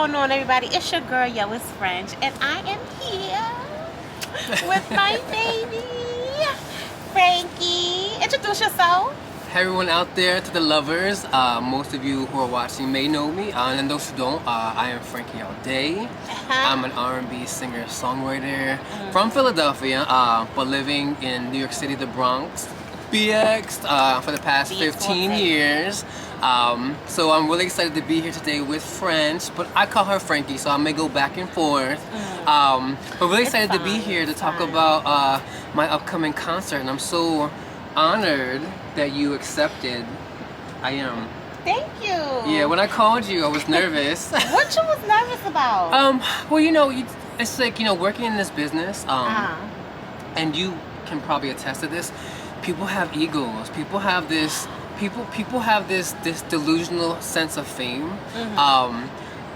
going on, everybody? It's your girl, Yo, it's French, and I am here with my baby, Frankie. Introduce yourself. Hey everyone out there, to the lovers, most of you who are watching may know me, and those who don't, I am Frankie Allday. I'm an R&B singer-songwriter from Philadelphia, but living in New York City, the Bronx, BX, for the past 15 years. So I'm really excited to be here today with French, but I call her Frankie, so I may go back and forth. But really excited to be here to talk about my upcoming concert, and I'm so honored that you accepted. I am. Thank you. Yeah, when I called you, I was nervous. What you was nervous about? Well, it's like, working in this business, and you can probably attest to this. People have egos. People have this. People have this delusional sense of fame.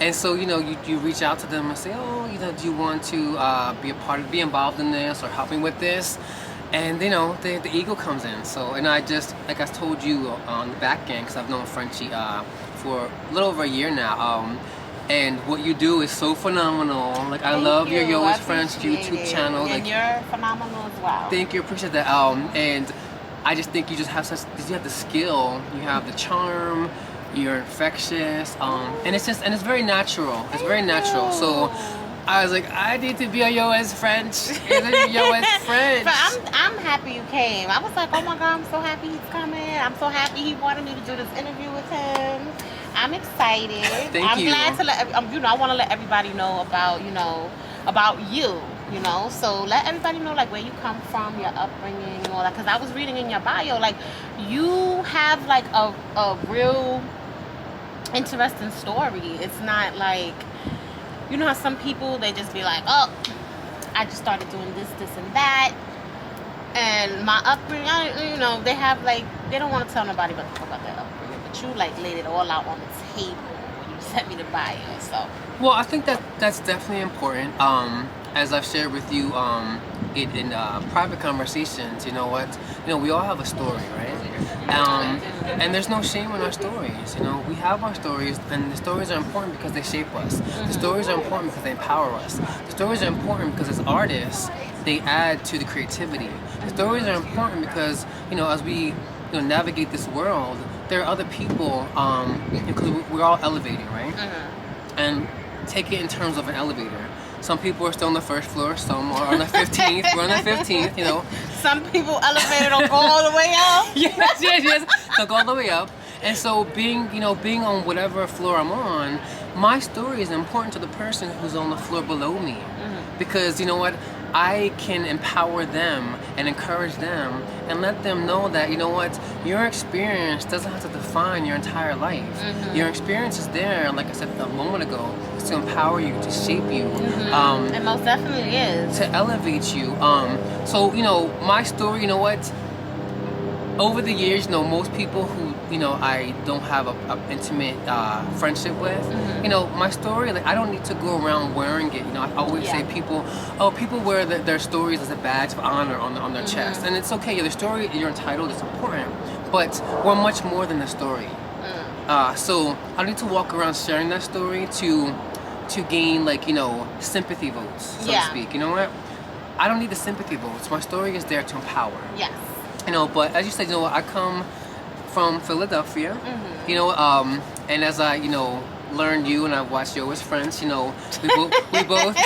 And so, you reach out to them and say, oh, do you want to be involved in this or help me with this? And the ego comes in. So, and I just, like I told you on the back end, because I've known Frenchie for a little over a year now. And what you do is so phenomenal. Like, I love your Yo is French YouTube channel. And you're phenomenal as well. Thank you, appreciate that. And I just think you have the skill, you have the charm, you're infectious, and it's very natural. It's very natural. So I was like, I need to be a Yo is French. Yo is French. But I'm happy you came. I was like, oh my God, I'm so happy he's coming. I'm so happy he wanted me to do this interview with him. I'm excited. Thank you. I'm glad to let I want to let everybody know about you. So let everybody know like where you come from, your upbringing, all that. Because I was reading in your bio, like you have like a real interesting story. It's not like, how some people, they just be like, oh, I just started doing this and that. And my upbringing, they have like, they don't want to tell nobody about their upbringing. But you like laid it all out on the table when you sent me the bio. So. Well, I think that's definitely important. As I've shared with you in private conversations, we all have a story, right? And there's no shame in our stories. We have our stories, and the stories are important because they shape us. The stories are important because they empower us. The stories are important because as artists, they add to the creativity. The stories are important because, as we navigate this world, there are other people, because we're all elevating, right? And take it in terms of an elevator. Some people are still on the first floor, some are on the 15th, we're on the 15th, Some people elevated don't go all the way up. yes, so go all the way up. And so being on whatever floor I'm on, my story is important to the person who's on the floor below me. Because I can empower them and encourage them and let them know that, your experience doesn't have to define your entire life. Your experience is there, like I said a moment ago, is to empower you, to shape you. It most definitely is. To elevate you. So, my story, over the years, most people who, I don't have a intimate friendship with, my story, like, I don't need to go around wearing it. I always say people wear their stories as a badge of honor on their chest. And it's okay, the story you're entitled is important, but we're much more than the story. So I need to walk around sharing that story to gain, like, sympathy votes, so to speak. You know what? I don't need the sympathy votes. My story is there to empower. Yes. But as you said, I come from Philadelphia, and as I, learned you and I've watched you as friends, we both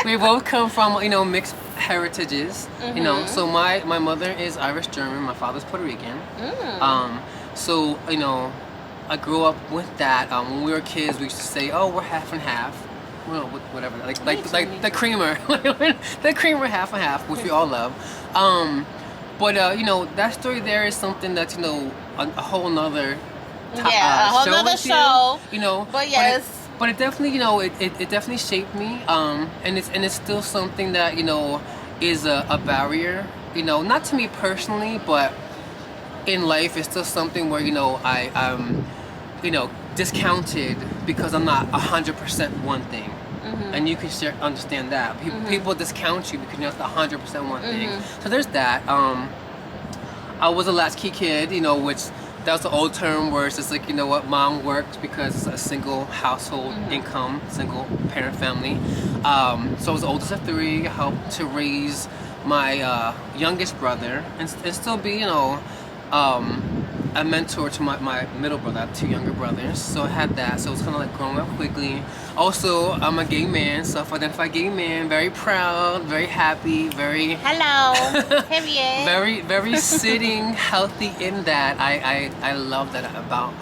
we both come from, mixed heritages, so my mother is Irish German, my father's Puerto Rican. So, I grew up with that. When we were kids, we used to say, oh, we're half and half. Well, whatever, like the creamer, the creamer half and half, which we all love. But that story there is something that's a whole nother a whole nother show. But yes, but it definitely it definitely shaped me. And it's still something that is a barrier. Not to me personally, but in life it's still something where I'm discounted because I'm not 100% one thing. And you can understand that. People discount you because you're not 100% one thing. So there's that. I was a latchkey kid, which that was the old term where it's just like, you know what, mom worked because it's a single household income, single parent family. So I was the oldest of three. I helped to raise my youngest brother and still be, you know, a mentor to my middle brother. I have two younger brothers, so I had that. So it was kind of like growing up quickly. Also, I'm a gay man, self-identified gay man, very proud, very happy, very Hello. Period. very sitting healthy in that. I love that about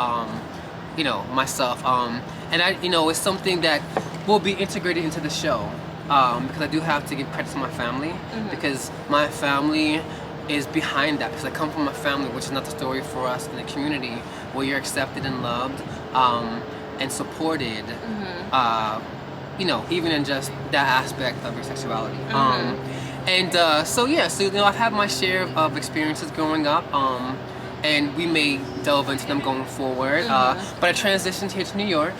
you know, myself. And I, you know, it's something that will be integrated into the show. Because I do have to give credit to my family, because my family is behind that, because I come from a family which is not the story for us in the community, where you're accepted and loved and supported, you know, even in just that aspect of your sexuality. So yeah, so you know, I've had my share of experiences growing up, and we may delve into them going forward. But I transitioned here to New York,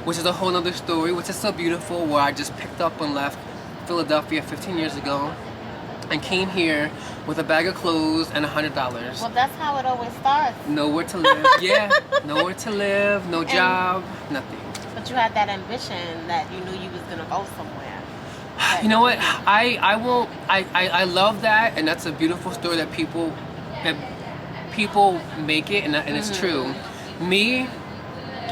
which is a whole other story, which is so beautiful, where I just picked up and left Philadelphia 15 years ago and came here with a bag of clothes and $100. Well, that's how it always starts. Nowhere to live. Yeah, nowhere to live, no job, nothing. But you had that ambition that you knew you was gonna go somewhere. You know what? I love that, and that's a beautiful story that people make it, and it's true. Me,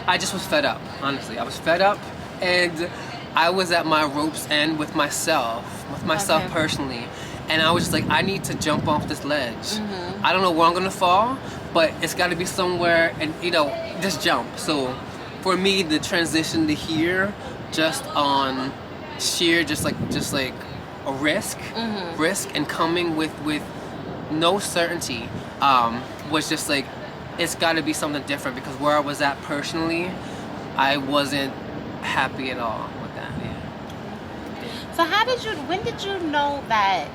I just was fed up. Honestly, I was fed up, and I was at my rope's end with myself personally. And I was just like, I need to jump off this ledge. I don't know where I'm gonna fall, but it's got to be somewhere, and you know, just jump. So for me, the transition to here, just on sheer, just like a risk, and coming with no certainty, was just like, it's got to be something different, because where I was at personally, I wasn't happy at all with that. Yeah. So when did you know that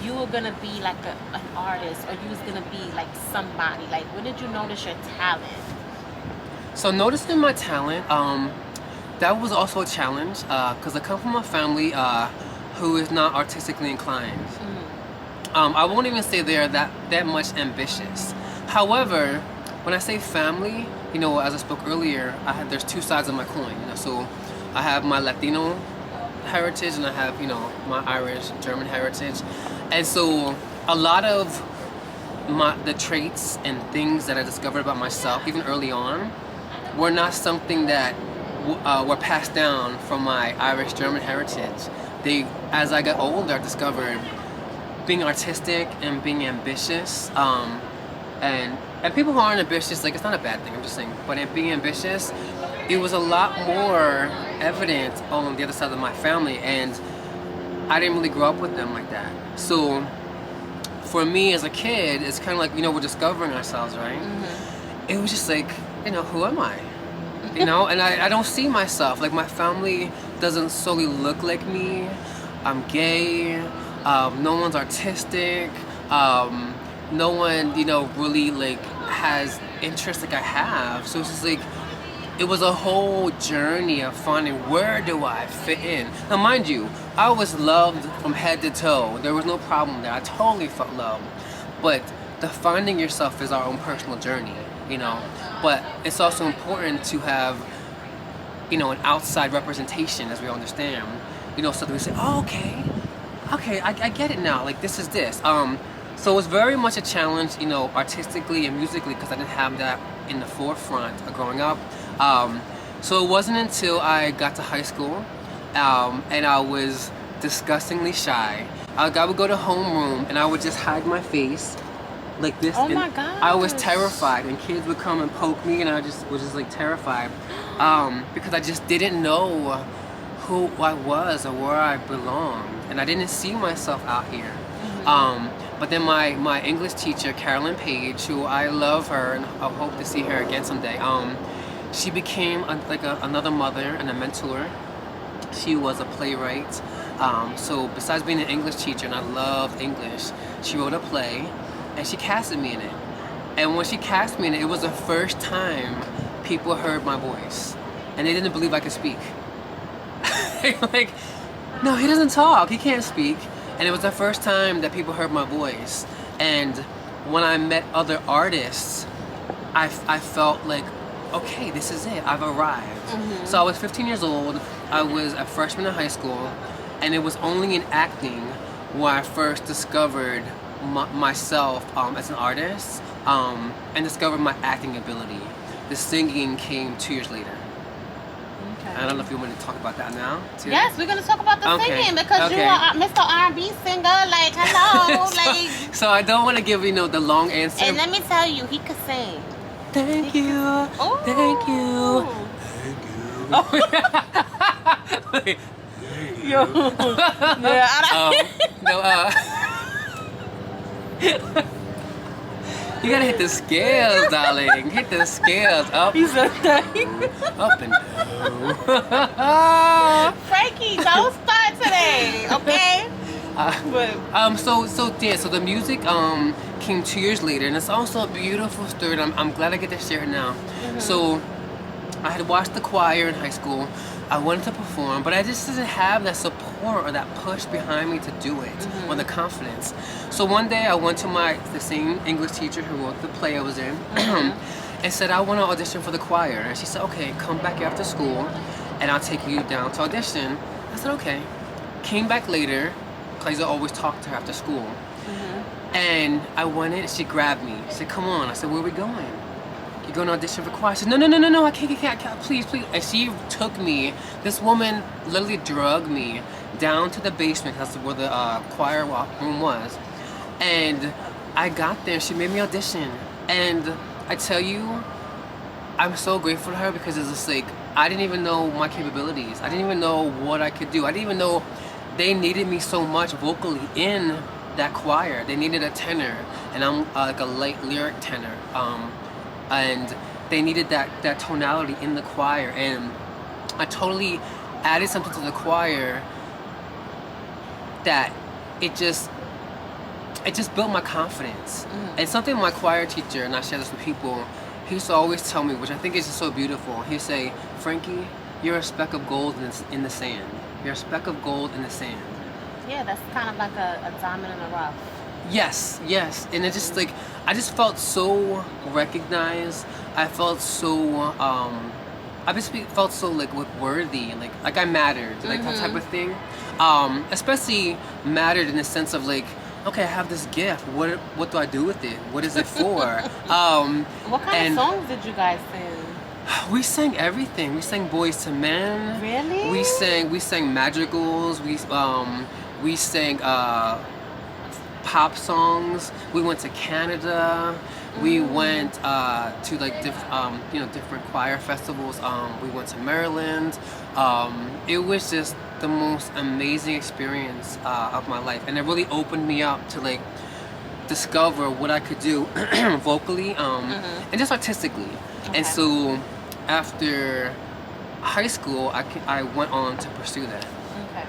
you were gonna be like an artist, or you was gonna be like somebody? Like, when did you notice your talent? So noticing my talent, that was also a challenge, because I come from a family who is not artistically inclined. I won't even say they're that much ambitious. However, when I say family, you know, as I spoke earlier, there's two sides of my coin. You know, so I have my Latino heritage, and I have, you know, my Irish, German heritage, and so a lot of the traits and things that I discovered about myself, even early on, were not something that were passed down from my Irish, German heritage. As I got older, I discovered being artistic and being ambitious, and people who aren't ambitious, like, it's not a bad thing, I'm just saying, but in being ambitious, it was a lot more evident on the other side of my family, and I didn't really grow up with them like that. So for me as a kid, it's kind of like, you know, we're discovering ourselves, right? It was just like, you know, who am I? You know, and I don't see myself, like, my family doesn't solely look like me. I'm gay, no one's artistic, no one, you know, really like has interests like I have. So it's just like, it was a whole journey of finding, where do I fit in? Now mind you, I was loved from head to toe. There was no problem there. I totally felt loved. But the finding yourself is our own personal journey, you know. But it's also important to have, you know, an outside representation, as we understand, you know, so that we say, oh, okay, I get it now. Like, this is this. So it was very much a challenge, you know, artistically and musically, because I didn't have that in the forefront of growing up. So it wasn't until I got to high school, and I was disgustingly shy. I would go to homeroom, and I would just hide my face like this. Oh my God! I was terrified, and kids would come and poke me, and I was just like terrified, because I just didn't know who I was or where I belonged, and I didn't see myself out here. But then my English teacher, Carolyn Page, who I love her and I hope to see her again someday, she became another mother and a mentor. She was a playwright. So besides being an English teacher, and I love English, she wrote a play and she casted me in it. And when she cast me in it, it was the first time people heard my voice. And they didn't believe I could speak. Like, no, he doesn't talk, he can't speak. And it was the first time that people heard my voice. And when I met other artists I felt like, okay, this is it. I've arrived. Mm-hmm. So I was 15 years old. I was a freshman in high school, and it was only in acting where I first discovered myself as an artist, and discovered my acting ability. The singing came 2 years later. Okay. I don't know if you want to talk about that now, too. Yes, we're gonna talk about the Okay, singing because you okay. are Mr. R&B singer. Like, hello, like. So I don't want to give the long answer. And let me tell you, he could sing. Thank you. Ooh. Thank you. Thank you. Yo. Yeah. No, you gotta hit the scales, darling. Hit the scales. Up, He said that. up and down. Frankie, don't start today, okay? But So the music came 2 years later, and it's also a beautiful story. And I'm glad I get to share it now. So I had watched the choir in high school. I wanted to perform, but I just didn't have that support or that push behind me to do it, or the confidence. So one day I went to the same English teacher who wrote the play I was in, and said, I want to audition for the choir. And she said, okay, come back after school, and I'll take you down to audition. I said, okay. Came back later, because I always talk to her after school. And I went in, and she grabbed me. She said, come on. I said, where are we going? You're going to audition for choir. I said, no, I can't, please. And she took me, this woman literally drugged me down to the basement, that's where the choir room was. And I got there, she made me audition. And I tell you, I'm so grateful to her because it's just like, I didn't even know my capabilities. I didn't even know what I could do. I didn't even know they needed me so much vocally in that choir. They needed a tenor, and I'm like a light lyric tenor. And they needed that tonality in the choir, and I totally added something to the choir that it just built my confidence. And something my choir teacher, and I share this with people, he used to always tell me, which I think is just so beautiful, he'd say, Frankie, you're a speck of gold in the sand. You're a speck of gold in the sand. yeah, that's kind of like a diamond in the rough. Yes, and it just like, I just felt so recognized. I felt so, I basically felt so like worthy, like I mattered, like that type of thing. Especially mattered in the sense of like, okay, I have this gift. What do I do with it? What is it for? What kind of songs did you guys sing? We sang everything. We sang Boys to Men. Really? We sang madrigals. We sang pop songs. We went to Canada. We went to like different choir festivals. We went to Maryland. It was just the most amazing experience of my life, and it really opened me up to like discover what I could do vocally and just artistically. Okay. And so after high school, I went on to pursue that. Okay.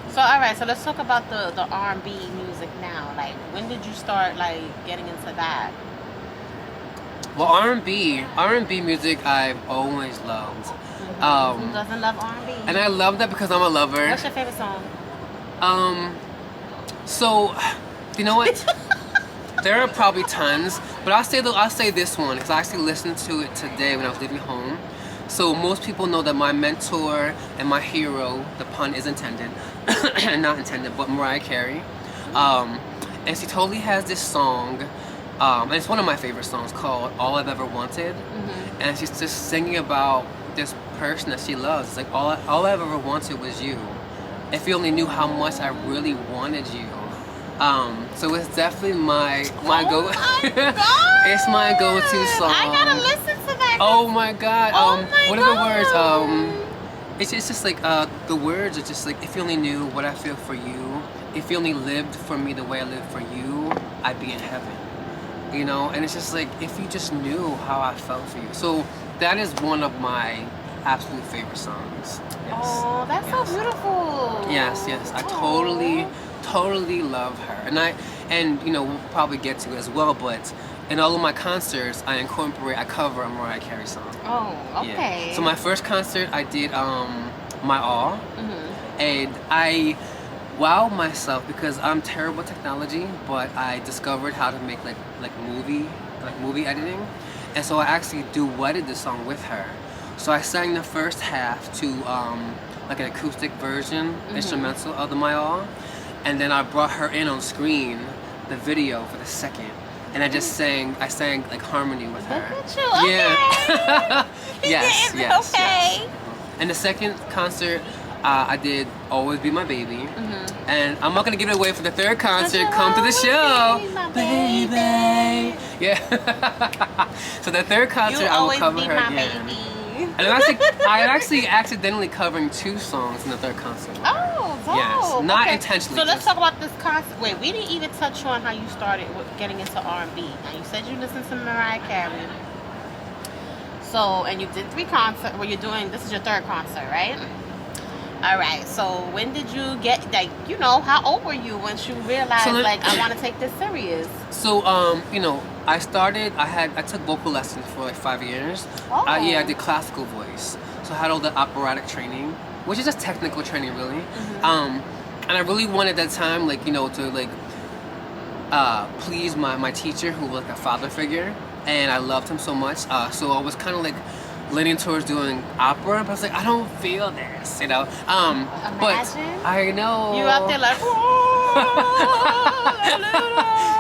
So all right, so let's talk about the R&B music now. Like, when did you start like getting into that? Well, R&B music I've always loved. Who doesn't love R&B? And I love that because I'm a lover. What's your favorite song? So, you know what? There are probably tons, but I'll say this one because I actually listened to it today when I was leaving home. So most people know that my mentor and my hero, the pun is intended, not intended, but Mariah Carey. And she totally has this song, and it's one of my favorite songs called All I've Ever Wanted. And she's just singing about this person that she loves. It's like, all I've ever wanted was you. If you only knew how much I really wanted you. So it's definitely my go. It's my go-to song. I gotta listen to that. Oh my god. Oh my what are God. the words? It's just like the words are just like, if you only knew what I feel for you, if you only lived for me the way I live for you, I'd be in heaven. You know, and it's just like, if you just knew how I felt for you. So that is one of my absolute favorite songs. Yes. Oh, that's so beautiful. Yes. I totally love her. And you know, we'll probably get to it as well, but in all of my concerts, I cover a Mariah Carey song. Oh, okay. Yeah. So my first concert, I did My All, and I wowed myself because I'm terrible at technology, but I discovered how to make like movie editing, and so I actually duetted the song with her. So I sang the first half to like an acoustic version, instrumental of the My All, and then I brought her in on screen, the video for the second, and I sang like harmony with her. Look at you. Yeah. Okay. Yes. Okay. And the second concert, I did Always Be My Baby. And I'm not gonna give it away for the third concert. Come to the show, baby. Yeah. So the third concert, I will cover her again. Baby. And I'm actually accidentally covering 2 songs in the third concert. Oh, dope. Yes, not okay. intentionally. So let's talk about this concert. Wait, we didn't even touch on how you started with getting into R&B. Now you said you listened to Mariah Carey. So, and you did 3 concerts. Well, this is your 3rd concert, right? All right. So when did you get, like, you know, how old were you once you realized, I want to take this serious? So, you know, I took vocal lessons for like 5 years. Oh. I did classical voice. So I had all the operatic training, which is just technical training, really. And I really wanted that time, like, you know, to like please my teacher, who was like a father figure, and I loved him so much. So I was kind of like leaning towards doing opera, but I was like, I don't feel this, you know. But I know you out there like,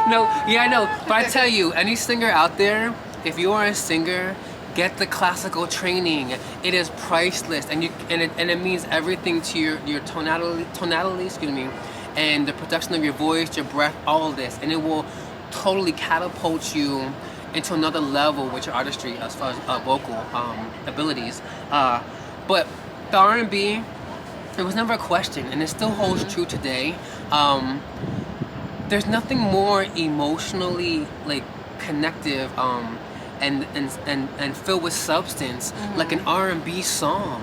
no, yeah, I know. But I tell you, any singer out there, if you are a singer, get the classical training. It is priceless, and it means everything to your tonality, excuse me, and the production of your voice, your breath, all of this, and it will totally catapult you into another level with your artistry as far as vocal abilities. But the R&B, it was never a question, and it still holds true today. There's nothing more emotionally like connective and filled with substance like an R&B song.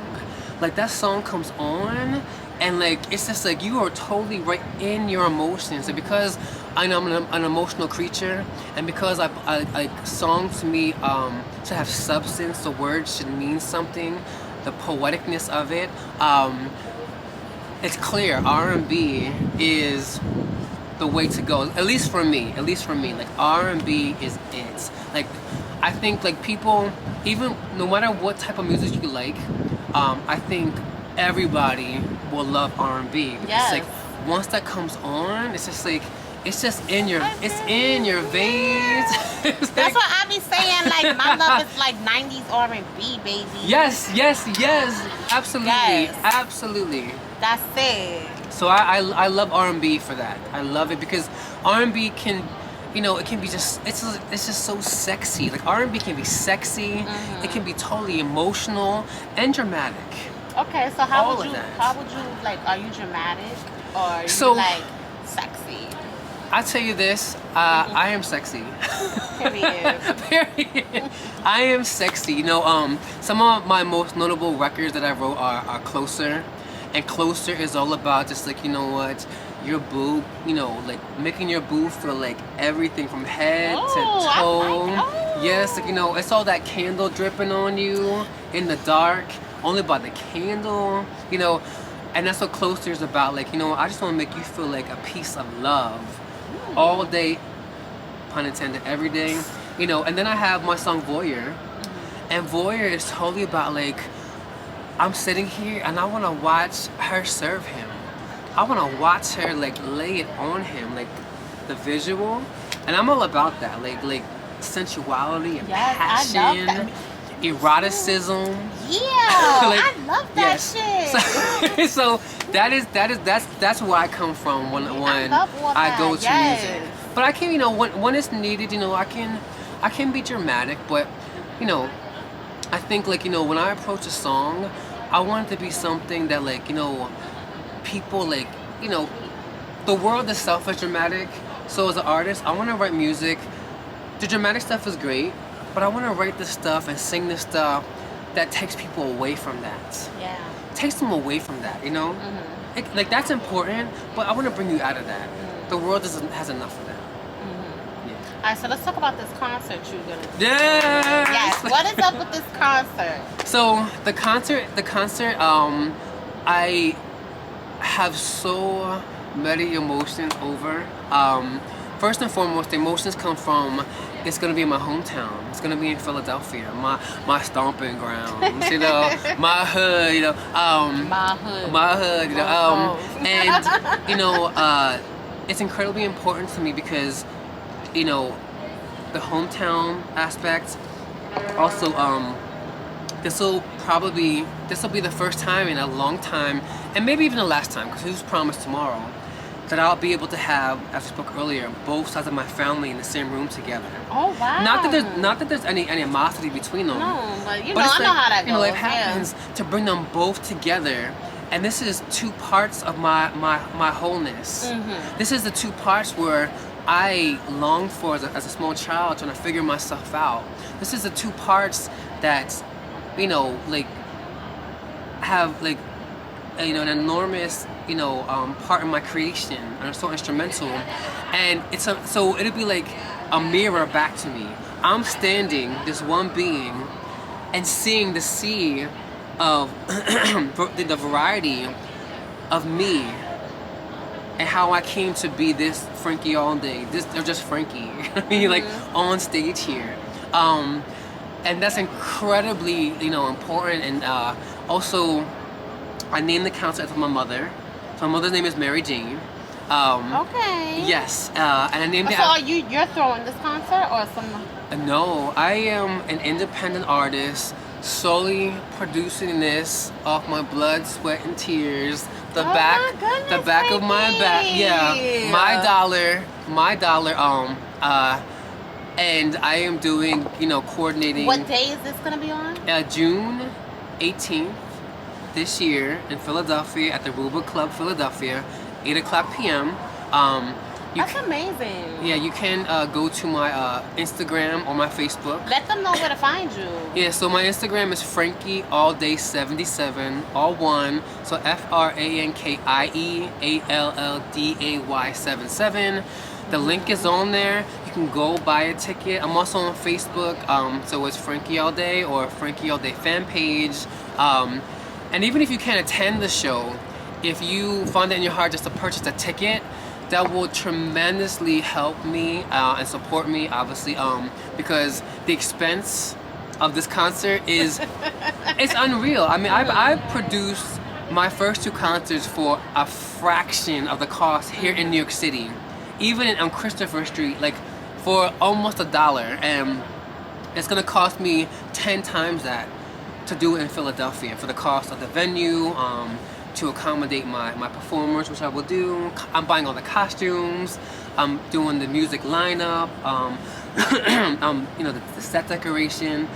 Like that song comes on, and like it's just like you are totally right in your emotions. And because I'm an emotional creature, and because I like songs to me to have substance, the words should mean something, the poeticness of it. It's clear R&B is the way to go. At least for me. Like R&B is it. Like I think like people, even no matter what type of music you like, I think everybody will love R&B because like once that comes on, it's just like it's in your veins. That's what I be saying. Like my love is like 90s R&B, baby. Yes, absolutely, absolutely. That's it. So I love R&B for that. I love it because R&B can, you know, it can be just it's just so sexy. Like R&B can be sexy. It can be totally emotional and dramatic. Okay, so how would you like? Are you dramatic or are you like sexy? I'll tell you this. I am sexy. Period. Period. I am sexy. You know, some of my most notable records that I wrote are Closer. And Closer is all about just like, you know what, your boo, you know, like making your boo feel like everything from head to toe. Yes, like, you know, it's all that candle dripping on you in the dark, only by the candle, you know. And that's what Closer is about. Like, you know, I just want to make you feel like a piece of love all day, pun intended, every day, you know. And then I have my song Voyeur. And Voyeur is totally about like, I'm sitting here and I want to watch her serve him. I want to watch her like lay it on him, like the visual. And I'm all about that, like sensuality and passion, I love that. Eroticism. Yeah, like, I love that shit. So that's where I come from when I go to music. But I can, you know, when it's needed, you know, I can be dramatic, but you know, I think like, you know, when I approach a song, I want it to be something that like, you know, people like, you know, the world itself is dramatic. So as an artist, I want to write music. The dramatic stuff is great, but I want to write the stuff and sing the stuff that takes people away from that. Yeah. Takes them away from that, you know? Like that's important, but I want to bring you out of that. The world has enough of that. All right, so let's talk about this concert you're gonna do. Yes. What is up with this concert? So the concert, I have so many emotions over. first and foremost, the emotions come from, it's gonna be in my hometown. It's gonna be in Philadelphia, my stomping grounds, you know, my hood, you know, my hood, you know, and you know, it's incredibly important to me because, you know, the hometown aspect. Also, this will be the first time in a long time, and maybe even the last time, because who's promised tomorrow, that I'll be able to have, as I spoke earlier, both sides of my family in the same room together. Oh wow! Not that there's any animosity between them. No, but you know, I know how that goes. You know, it happens to bring them both together, and this is two parts of my wholeness. Mm-hmm. This is the two parts where I longed for as a small child, trying to figure myself out. This is the two parts that, you know, like have like, you know, an enormous, you know, part in my creation, and are so instrumental. And so it'll be like a mirror back to me. I'm standing, this one being, and seeing the sea of the variety of me, and how I came to be this Frankie Allday, or just Frankie, I mean, like on stage here. And that's incredibly, you know, important. And also, I named the concert after my mother. So my mother's name is Mary Jane. Okay. Yes, and I named it. So you're throwing this concert or some? No, I am an independent artist, solely producing this off my blood, sweat, and tears. The back of my back, yeah, my dollar. And I am doing, you know, coordinating. What day is this gonna be on? June 18th this year in Philadelphia at the Ruba Club, Philadelphia, 8:00 p.m. That's amazing. Yeah, you can go to my Instagram or my Facebook. Let them know where to find you. Yeah, so my Instagram is Frankie Allday 77, all one. So FrankieAllday 77. The link is on there. You can go buy a ticket. I'm also on Facebook, so it's Frankie Allday or Frankie Allday fan page. And even if you can't attend the show, if you find it in your heart just to purchase a ticket, that will tremendously help me and support me, obviously, because the expense of this concert is it's unreal. I mean, I produced my first two concerts for a fraction of the cost here in New York City, even on Christopher Street, like for almost $1, and it's gonna cost me 10 times that to do it in Philadelphia for the cost of the venue, to accommodate my performers, which I will do. I'm buying all the costumes, I'm doing the music lineup, you know, the set decoration,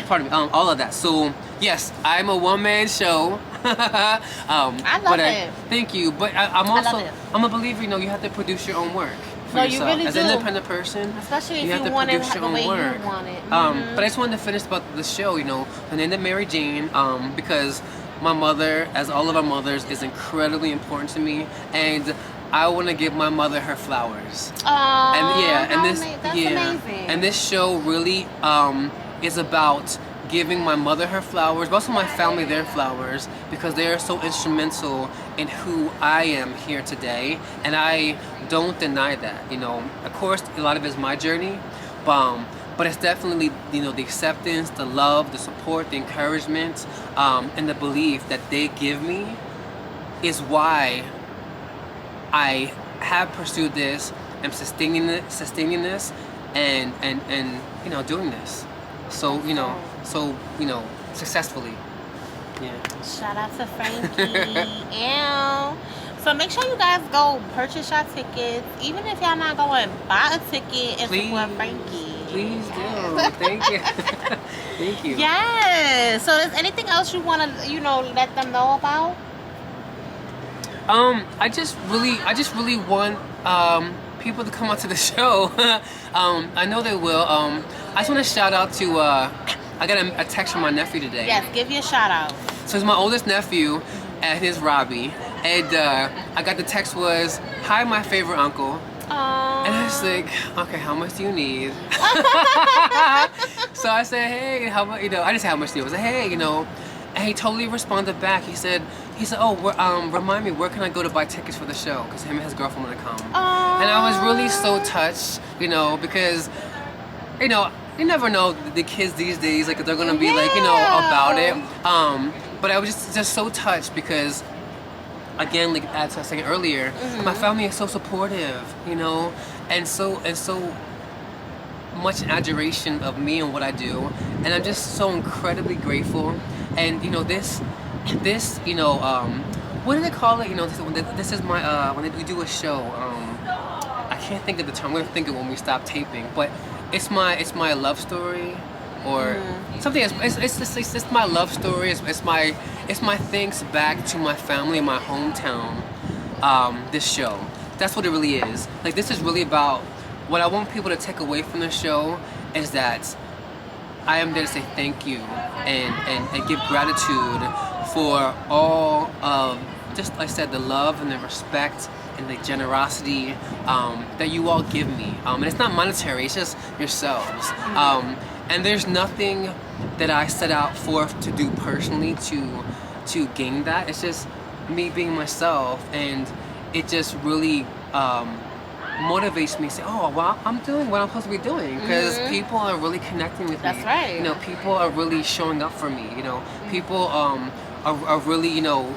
pardon me, all of that. So yes, I'm a one-man show. I love it. Thank you, but I'm a believer. You know, you have to produce your own work for yourself. You really as do. an independent person, especially if you have to want produce it your the own way work. you want it. But I just wanted to finish about the show. You know, her name is Mary Jane, because my mother, as all of our mothers, is incredibly important to me, and I want to give my mother her flowers. That's amazing. And this show really is about giving my mother her flowers, but also my family their flowers, because they are so instrumental in who I am here today, and I don't deny that. You know, of course, a lot of it is my journey, but it's definitely, you know, the acceptance, the love, the support, the encouragement, and the belief that they give me is why I have pursued this and sustaining this and you know, doing this. So you know, successfully. Yeah. Shout out to Frankie. Ew. So make sure you guys go purchase your tickets, even if y'all not going, buy a ticket and support Frankie. Please do. Thank you. Thank you. Yes. So is anything else you want to, you know, let them know about? I just really want people to come out to the show. I know they will. I just want to shout out to I got a text from my nephew today. Yes, give you a shout out. So it's my oldest nephew, and his Robbie, and I got the text was, "Hi, my favorite uncle." Aww. And I was like, okay, how much do you need? So I said, hey, how much, you know, I didn't say how much do you need. I was like, hey, you know, and he totally responded back. He said, he said, "Oh, remind me, where can I go to buy tickets for the show? Because him and his girlfriend want to come." Aww. And I was really so touched, you know, because, you know, you never know the kids these days, like, if they're gonna be like, you know, about it. But I was just so touched because, again, like as I was saying earlier, my family is so supportive, you know, and so much adoration of me and what I do, and I'm just so incredibly grateful. And you know, this, you know, what do they call it? You know, this is my when we do a show. I can't think of the term. I'm gonna think of it when we stop taping, but it's my love story, or something. It's my love story. It's my thanks back to my family in my hometown. This show, that's what it really is. Like, this is really about what I want people to take away from the show is that I am there to say thank you and give gratitude for all of, just like I said, the love and the respect and the generosity that you all give me. And it's not monetary, it's just yourselves. And there's nothing that I set out forth to do personally to gain that. It's just me being myself, and it just really motivates me to say, oh, well, I'm doing what I'm supposed to be doing, because people are really connecting with me. That's right. You know, people are really showing up for me. You know, people are really, you know,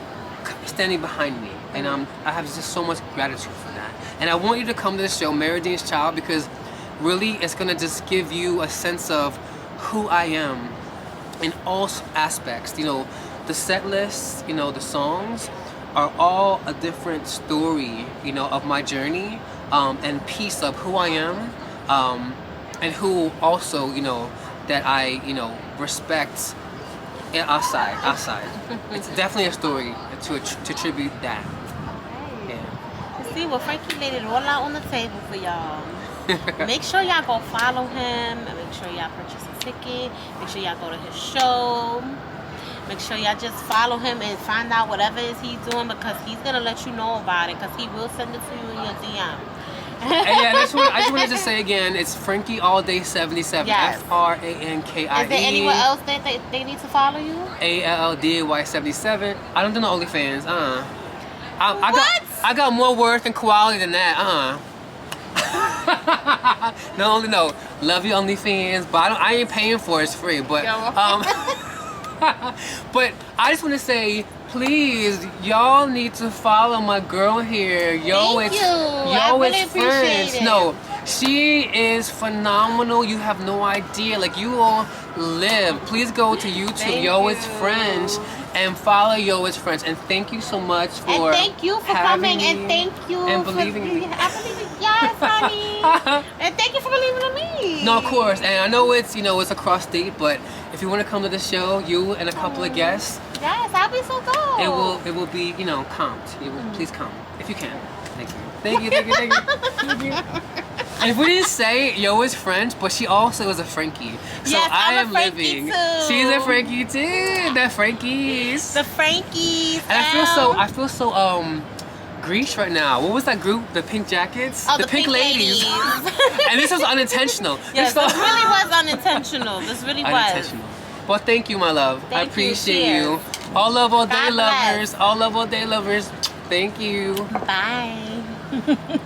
standing behind me, and I have just so much gratitude for that. And I want you to come to the show, Mary Dean's Child, because really it's gonna just give you a sense of who I am in all aspects. You know, the set lists, you know, the songs are all a different story, you know, of my journey, and piece of who I am, and who also, you know, that I, you know, respect outside. It's definitely a story to tribute that. Yeah. See, well, Frankie laid it all out on the table for y'all. Make sure y'all go follow him, and make sure y'all purchase a ticket. Make sure y'all go to his show. Make sure y'all just follow him and find out whatever it is he's doing, because he's gonna let you know about it, because he will send it to you in your DM. And yeah, I just wanted to say again, it's Frankie Allday 77. Yes. Frankie. Is there anywhere else that they need to follow you? Allday 77. I don't do no OnlyFans. What? I got more worth and quality than that. No. Love you, OnlyFans, but I ain't paying for it. It's free. But but I just want to say, please, y'all need to follow my girl here. Thank you. I really appreciate it. No, she is phenomenal. You have no idea. Like, you all live. Please go to YouTube, Thank It's you. French, and follow It's French. And thank you so much for And thank you for having coming, me and thank you and for believing me. I believe it. Yes, honey. And thank you for believing in me. No, of course. And I know it's, you know, it's across state, but if you want to come to the show, you and a couple of guests, Yes, I'll be so dope. it will be, you know, comped. Please come if you can. Thank you. And if we didn't say It's French, but she also is a Frankie. So Yes, I I'm am a Frankie living. too. She's a Frankie too. The Frankies. The Frankies. And I feel so Grease right now. What was that group? The Pink Jackets? Oh, the Pink Ladies. Ladies. And this was unintentional. Yes, this really was unintentional. This really was. Unintentional. Well, thank you, my love. I Thank you. appreciate you. Cheers. All love, all day God bless. lovers. All love, all day lovers. Thank you. Bye.